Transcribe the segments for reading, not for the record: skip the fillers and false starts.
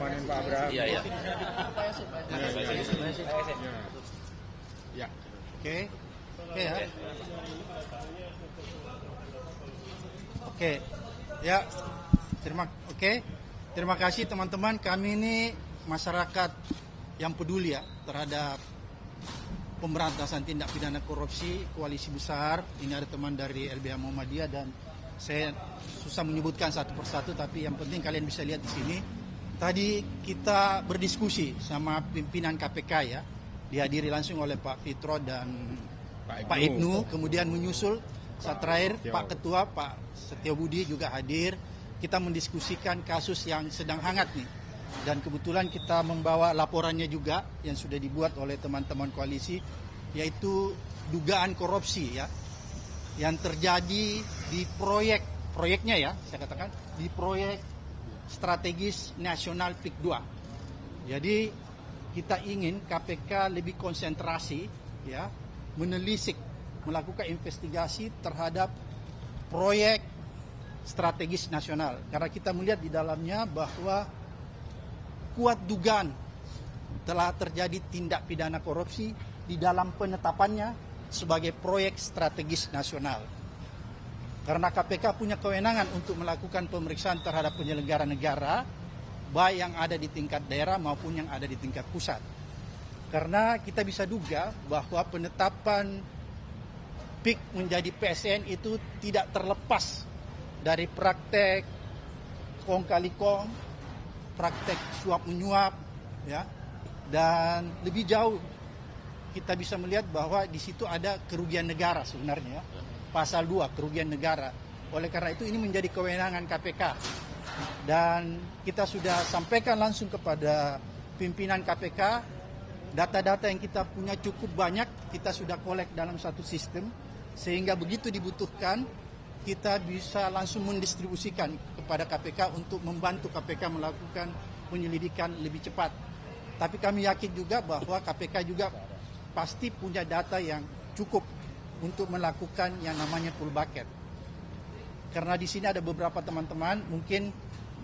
panen Pak Abraham. Iya, iya. Ya. Oke. Oke ya. Oke. Ya. Terima kasih teman-teman. Kami ini masyarakat yang peduli ya terhadap pemberantasan tindak pidana korupsi, koalisi besar. Ini ada teman dari LBH Muhammadiyah dan saya susah menyebutkan satu persatu, tapi yang penting kalian bisa lihat di sini. Tadi kita berdiskusi sama pimpinan KPK ya, dihadiri langsung oleh Pak Fitro dan Pak Ibnu. Kemudian menyusul saat terakhir Pak Ketua, Pak Setio Budi juga hadir. Kita mendiskusikan kasus yang sedang hangat nih. Dan kebetulan kita membawa laporannya juga yang sudah dibuat oleh teman-teman koalisi, yaitu dugaan korupsi ya yang terjadi di proyeknya ya, saya katakan di proyek strategis nasional PIK 2. Jadi kita ingin KPK lebih konsentrasi ya, menelisik, melakukan investigasi terhadap proyek strategis nasional, karena kita melihat di dalamnya bahwa kuat dugaan telah terjadi tindak pidana korupsi di dalam penetapannya sebagai proyek strategis nasional. Karena KPK punya kewenangan untuk melakukan pemeriksaan terhadap penyelenggara negara, baik yang ada di tingkat daerah maupun yang ada di tingkat pusat. Karena kita bisa duga bahwa penetapan PIK menjadi PSN itu tidak terlepas dari praktek kong kali kong, praktek suap menyuap, ya, dan lebih jauh kita bisa melihat bahwa di situ ada kerugian negara sebenarnya, pasal 2 kerugian negara. Oleh karena itu ini menjadi kewenangan KPK dan kita sudah sampaikan langsung kepada pimpinan KPK. Data-data yang kita punya cukup banyak, kita sudah kolek dalam satu sistem sehingga begitu dibutuhkan kita bisa langsung mendistribusikan kepada KPK untuk membantu KPK melakukan penyelidikan lebih cepat. Tapi kami yakin juga bahwa KPK juga pasti punya data yang cukup untuk melakukan yang namanya full bucket. Karena di sini ada beberapa teman-teman, mungkin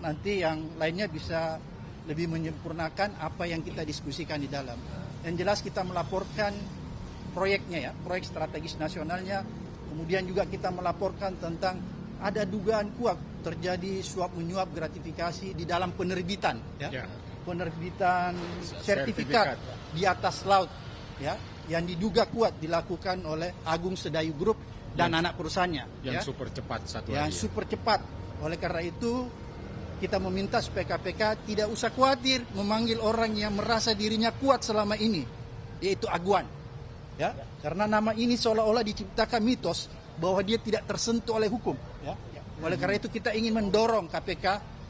nanti yang lainnya bisa lebih menyempurnakan apa yang kita diskusikan di dalam. Yang jelas kita melaporkan proyeknya ya, proyek strategis nasionalnya. Kemudian juga kita melaporkan tentang ada dugaan kuat terjadi suap menyuap gratifikasi di dalam penerbitan ya. Penerbitan sertifikat di atas laut ya, yang diduga kuat dilakukan oleh Agung Sedayu Group dan anak perusahaannya yang ya. super cepat satu yang lagi. Super cepat. Oleh karena itu kita meminta supaya KPK tidak usah khawatir memanggil orang yang merasa dirinya kuat selama ini, yaitu Aguan. Ya, karena nama ini seolah-olah diciptakan mitos bahwa dia tidak tersentuh oleh hukum. Ya. Oleh karena itu kita ingin mendorong KPK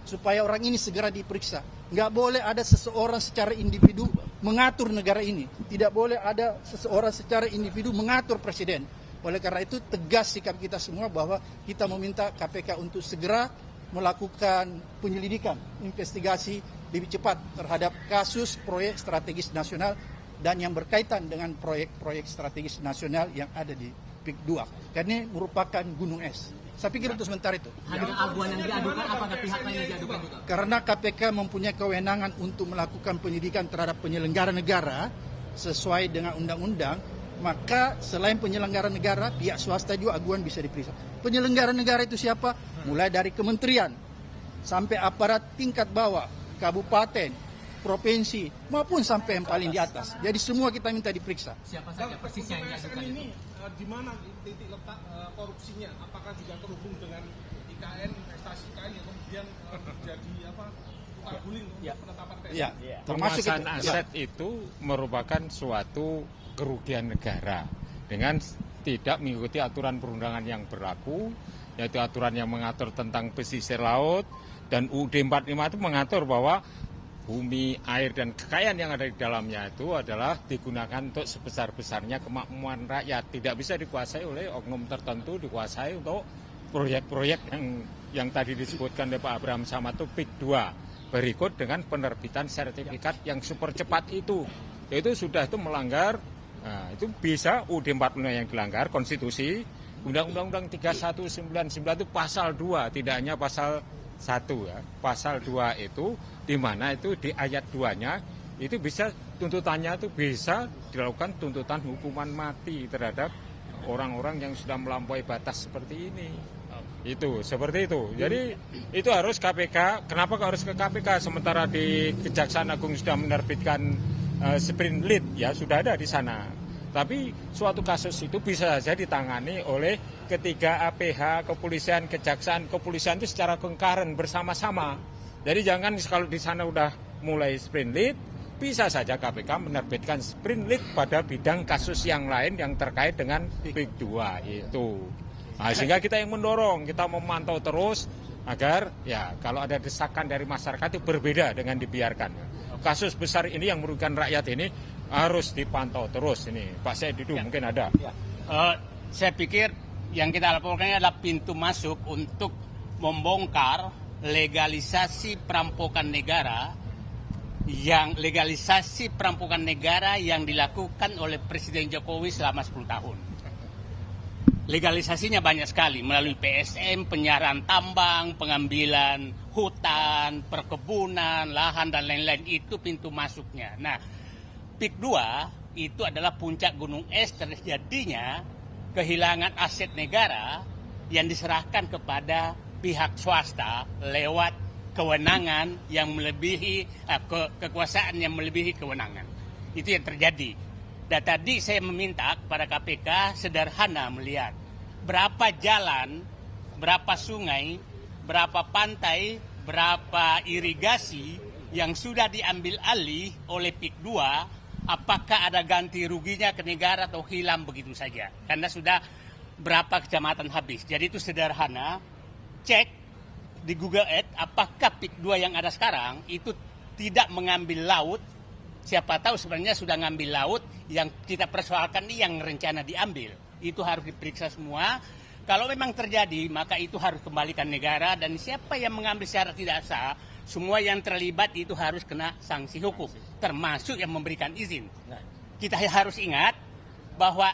supaya orang ini segera diperiksa. Nggak boleh ada seseorang secara individu mengatur negara ini. Tidak boleh ada seseorang secara individu mengatur presiden. Oleh karena itu tegas sikap kita semua bahwa kita meminta KPK untuk segera melakukan penyelidikan, investigasi lebih cepat terhadap kasus proyek strategis nasional dan yang berkaitan dengan proyek-proyek strategis nasional yang ada di PIK 2. Karena ini merupakan gunung es. Saya pikir untuk sementara itu. Hadir Aguan yang diadukan, apakah pihak lain yang diadukan juga? Karena KPK mempunyai kewenangan untuk melakukan penyidikan terhadap penyelenggara negara sesuai dengan undang-undang, maka selain penyelenggara negara, pihak swasta juga Aguan bisa diperiksa. Penyelenggara negara itu siapa? Mulai dari kementerian sampai aparat tingkat bawah, kabupaten, provinsi, maupun sampai yang paling di atas. Jadi semua kita minta diperiksa. Siapa saja persisnya yang diadukan itu? Di mana titik letak korupsinya? Apakah juga terhubung dengan IKN, investasi IKN yang kemudian menjadi tukar guling untuk penetapan PSN? Ya, termasuk Penguasaan itu. aset itu merupakan suatu kerugian negara dengan tidak mengikuti aturan perundangan yang berlaku, yaitu aturan yang mengatur tentang pesisir laut, dan UUD 45 itu mengatur bahwa bumi, air, dan kekayaan yang ada di dalamnya itu adalah digunakan untuk sebesar-besarnya kemakmuran rakyat. Tidak bisa dikuasai oleh oknum tertentu, dikuasai untuk proyek-proyek yang tadi disebutkan oleh Pak Abraham sama itu PIK 2. Berikut dengan penerbitan sertifikat yang super cepat itu. Itu sudah itu melanggar, nah, itu bisa UUD 45 yang dilanggar, konstitusi, Undang-Undang 3199 itu pasal 2, tidak hanya pasal 1 ya. Pasal 2 itu di mana itu di ayat 2-nya itu bisa tuntutannya itu bisa dilakukan tuntutan hukuman mati terhadap orang-orang yang sudah melampaui batas seperti ini. Itu seperti itu. Jadi itu harus KPK. Kenapa harus ke KPK sementara di Kejaksaan Agung sudah menerbitkan sprint lead ya, sudah ada di sana. Tapi suatu kasus itu bisa saja ditangani oleh ketiga APH, kepolisian, kejaksaan. Kepolisian itu secara concurrent bersama-sama. Jadi jangan kalau di sana udah mulai sprint lead, bisa saja KPK menerbitkan sprint lead pada bidang kasus yang lain yang terkait dengan PIK 2 itu. Nah, sehingga kita yang mendorong, kita memantau terus agar ya kalau ada desakan dari masyarakat itu berbeda dengan dibiarkan. Kasus besar ini yang merugikan rakyat ini harus dipantau terus ini. Pak Saididu mungkin ada. Saya pikir yang kita laporkan adalah pintu masuk untuk membongkar legalisasi perampokan negara yang dilakukan oleh Presiden Jokowi selama 10 tahun. Legalisasinya banyak sekali melalui PSM, penyiaran tambang, pengambilan hutan, perkebunan, lahan dan lain-lain, itu pintu masuknya. Nah, PIK 2 itu adalah puncak gunung es terjadinya kehilangan aset negara yang diserahkan kepada pihak swasta lewat kewenangan yang melebihi kekuasaan yang melebihi kewenangan. Itu yang terjadi. Dan tadi saya meminta kepada KPK sederhana melihat berapa jalan, berapa sungai, berapa pantai, berapa irigasi yang sudah diambil alih oleh PIK 2, apakah ada ganti ruginya ke negara atau hilang begitu saja. Karena sudah berapa kecamatan habis. Jadi itu sederhana, cek di Google Earth apakah PIK 2 yang ada sekarang itu tidak mengambil laut. Siapa tahu sebenarnya sudah ngambil laut, yang kita persoalkan ini yang rencana diambil. Itu harus diperiksa semua. Kalau memang terjadi, maka itu harus kembalikan negara, dan siapa yang mengambil secara tidak sah, semua yang terlibat itu harus kena sanksi hukum, termasuk yang memberikan izin. Kita harus ingat bahwa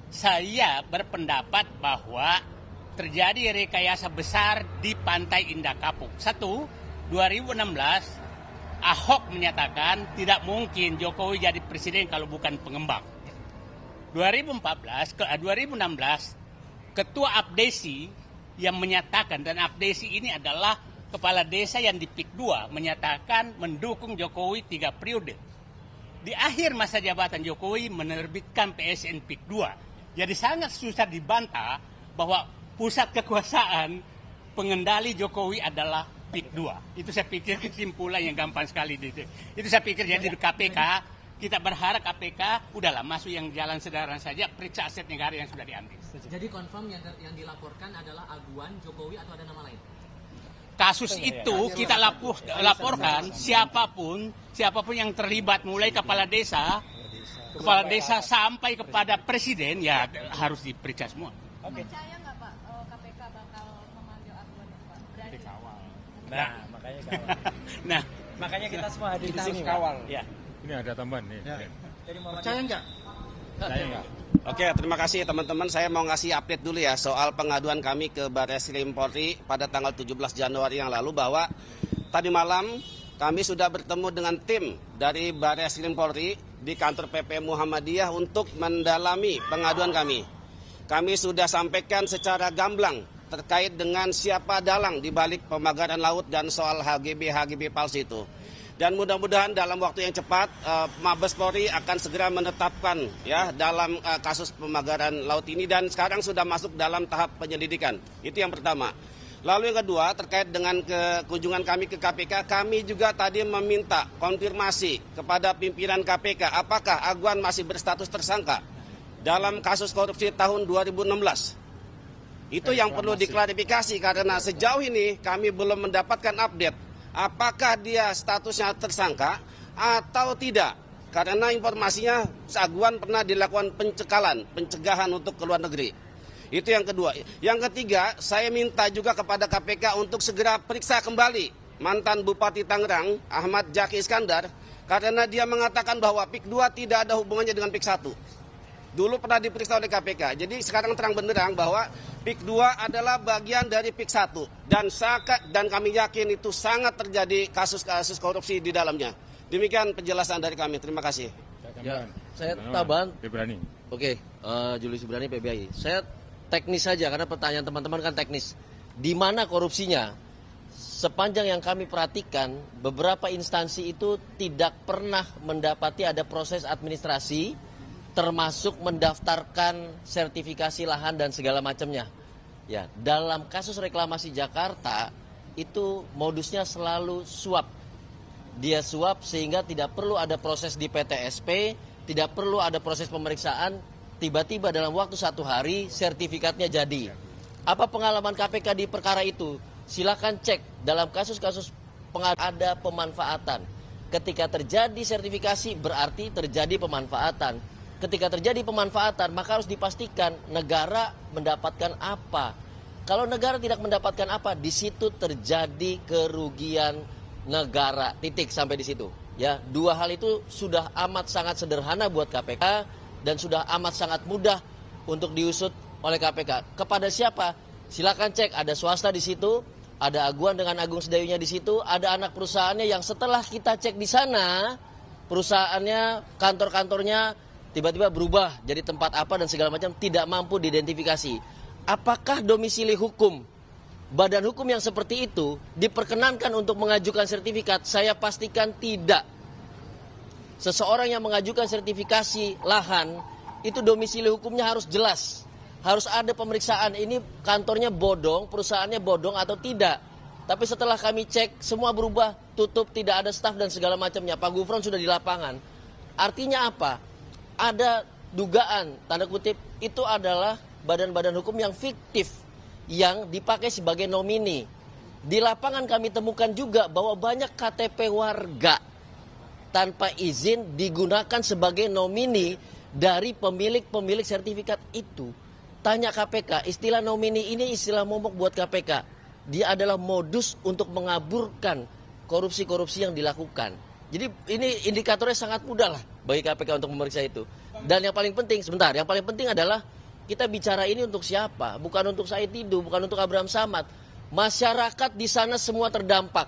saya berpendapat bahwa terjadi rekayasa besar di Pantai Indah Kapuk. 2016 Ahok menyatakan tidak mungkin Jokowi jadi presiden kalau bukan pengembang. 2016 Ketua Abdesi yang menyatakan, dan Abdesi ini adalah kepala desa yang di PIK 2, menyatakan mendukung Jokowi 3 periode. Di akhir masa jabatan Jokowi menerbitkan PSN PIK 2. Jadi sangat susah dibantah bahwa pusat kekuasaan pengendali Jokowi adalah PIK 2. Itu saya pikir kesimpulan yang gampang sekali. Itu saya pikir jadi di KPK, kita berharap KPK udahlah masuk yang jalan sederhana saja, periksa aset negara yang sudah diambil. Jadi confirm yang dilaporkan adalah aguan Jokowi atau ada nama lain? Kasus itu kita laporkan siapapun yang terlibat, mulai kepala desa sampai kepada presiden, ya harus diperiksa semua. Percaya nggak Pak KPK bakal memanggil aguan Pak? Berani? Makanya kita semua hadir di sini kawal. Ya. Ini ada tambahan nih. Ya. Percaya nggak? Saya enggak. Oke, terima kasih teman-teman. Saya mau ngasih update dulu ya soal pengaduan kami ke Barreskrim Polri pada tanggal 17 Januari yang lalu, bahwa tadi malam kami sudah bertemu dengan tim dari Barreskrim Polri di kantor PP Muhammadiyah untuk mendalami pengaduan kami. Kami sudah sampaikan secara gamblang terkait dengan siapa dalang di balik pemagaran laut dan soal HGB palsu itu. Dan mudah-mudahan dalam waktu yang cepat Mabes Polri akan segera menetapkan ya dalam kasus pemagaran laut ini, dan sekarang sudah masuk dalam tahap penyelidikan. Itu yang pertama. Lalu yang kedua, terkait dengan kunjungan kami ke KPK, kami juga tadi meminta konfirmasi kepada pimpinan KPK apakah Aguan masih berstatus tersangka dalam kasus korupsi tahun 2016. Itu yang perlu diklarifikasi, karena sejauh ini kami belum mendapatkan update apakah dia statusnya tersangka atau tidak. Karena informasinya Aguan pernah dilakukan pencegahan untuk ke luar negeri. Itu yang kedua. Yang ketiga, saya minta juga kepada KPK untuk segera periksa kembali mantan Bupati Tangerang, Ahmad Zaki Iskandar, karena dia mengatakan bahwa PIK 2 tidak ada hubungannya dengan PIK 1. dulu pernah diperiksa oleh KPK. Jadi sekarang terang benderang bahwa PIK 2 adalah bagian dari PIK 1 dan kami yakin itu sangat terjadi kasus-kasus korupsi di dalamnya. Demikian penjelasan dari kami. Terima kasih. Ya, saya tambahan. Ibrani. Oke, Julius Ibrani PBI. Saya teknis saja karena pertanyaan teman-teman kan teknis. Di mana korupsinya? Sepanjang yang kami perhatikan, beberapa instansi itu tidak pernah mendapati ada proses administrasi, termasuk mendaftarkan sertifikasi lahan dan segala macamnya. Ya, dalam kasus reklamasi Jakarta itu modusnya selalu suap. Dia suap sehingga tidak perlu ada proses di PTSP, tidak perlu ada proses pemeriksaan, tiba-tiba dalam waktu 1 hari sertifikatnya jadi. Apa pengalaman KPK di perkara itu? Silakan cek dalam kasus-kasus ada pemanfaatan. Ketika terjadi sertifikasi berarti terjadi pemanfaatan. Ketika terjadi pemanfaatan maka harus dipastikan negara mendapatkan apa. Kalau negara tidak mendapatkan apa, di situ terjadi kerugian negara. Titik sampai di situ. Ya, 2 hal itu sudah amat sangat sederhana buat KPK dan sudah amat sangat mudah untuk diusut oleh KPK. Kepada siapa? Silakan cek, ada swasta di situ. Ada Aguan dengan Agung Sedayunya di situ, ada anak perusahaannya yang setelah kita cek di sana, perusahaannya, kantor-kantornya tiba-tiba berubah jadi tempat apa dan segala macam, tidak mampu diidentifikasi. Apakah domisili hukum, badan hukum yang seperti itu diperkenankan untuk mengajukan sertifikat? Saya pastikan tidak. Seseorang yang mengajukan sertifikasi lahan, itu domisili hukumnya harus jelas. Harus ada pemeriksaan, ini kantornya bodong, perusahaannya bodong atau tidak. Tapi setelah kami cek, semua berubah, tutup, tidak ada staf dan segala macamnya. Pak Gufron sudah di lapangan. Artinya apa? Ada dugaan, tanda kutip, itu adalah badan-badan hukum yang fiktif, yang dipakai sebagai nomini. Di lapangan kami temukan juga bahwa banyak KTP warga tanpa izin digunakan sebagai nomini dari pemilik-pemilik sertifikat itu. Tanya KPK, istilah nomini ini istilah momok buat KPK. Dia adalah modus untuk mengaburkan korupsi-korupsi yang dilakukan. Jadi ini indikatornya sangat mudah lah bagi KPK untuk memeriksa itu. Dan yang paling penting, sebentar, yang paling penting adalah kita bicara ini untuk siapa? Bukan untuk Said Didu, bukan untuk Abraham Samad. Masyarakat di sana semua terdampak.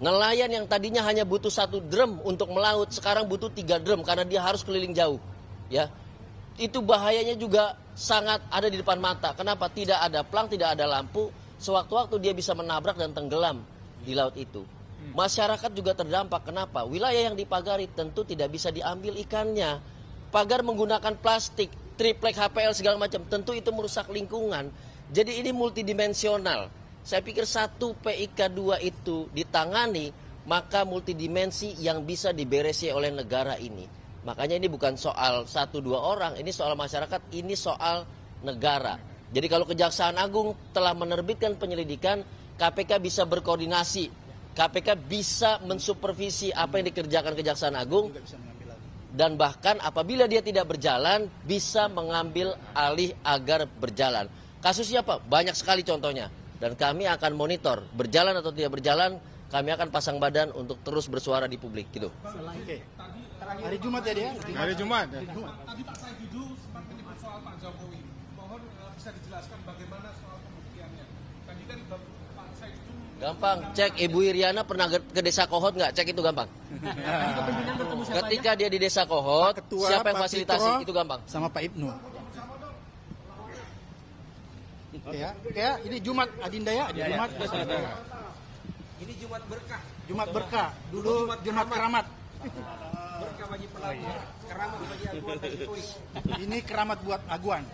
Nelayan yang tadinya hanya butuh 1 drum untuk melaut, sekarang butuh 3 drum karena dia harus keliling jauh. Ya, itu bahayanya juga sangat ada di depan mata. Kenapa? Tidak ada plang, tidak ada lampu. Sewaktu-waktu dia bisa menabrak dan tenggelam di laut itu. Masyarakat juga terdampak. Kenapa? Wilayah yang dipagari tentu tidak bisa diambil ikannya. Pagar menggunakan plastik, triplek HPL segala macam. Tentu itu merusak lingkungan. Jadi ini multidimensional. Saya pikir 1 PIK 2 itu ditangani, maka multidimensi yang bisa diberesi oleh negara ini. Makanya ini bukan soal 1-2 orang, ini soal masyarakat, ini soal negara. Jadi kalau Kejaksaan Agung telah menerbitkan penyelidikan, KPK bisa berkoordinasi. KPK bisa mensupervisi apa yang dikerjakan Kejaksaan Agung. Dan bahkan apabila dia tidak berjalan, bisa mengambil alih agar berjalan. Kasusnya apa? Banyak sekali contohnya. Dan kami akan monitor, berjalan atau tidak berjalan, kami akan pasang badan untuk terus bersuara di publik. Gitu. Oke. Hari Jumat ya dia? Hari Jumat. Tadi Pak Said Didu sempat menyebut soal Pak Jokowi. Mohon bisa dijelaskan bagaimana soal pembuktiannya. Tadi kan Pak Said Didu... Gampang, cek Ibu Iriana pernah ke desa Kohot nggak? Cek itu gampang. Ketika dia di desa Kohot, Ketua, siapa yang Pak fasilitasi? Fitro, Itu gampang. Sama Pak Ibnu. Ya, ini Jumat Adinda ya, Jumat. Ini Jumat berkah. Jumat berkah. Dulu Jumat keramat. Berkah bagi pelapor, keramat bagi Aguan, bagi Koi. Ini keramat buat Aguan.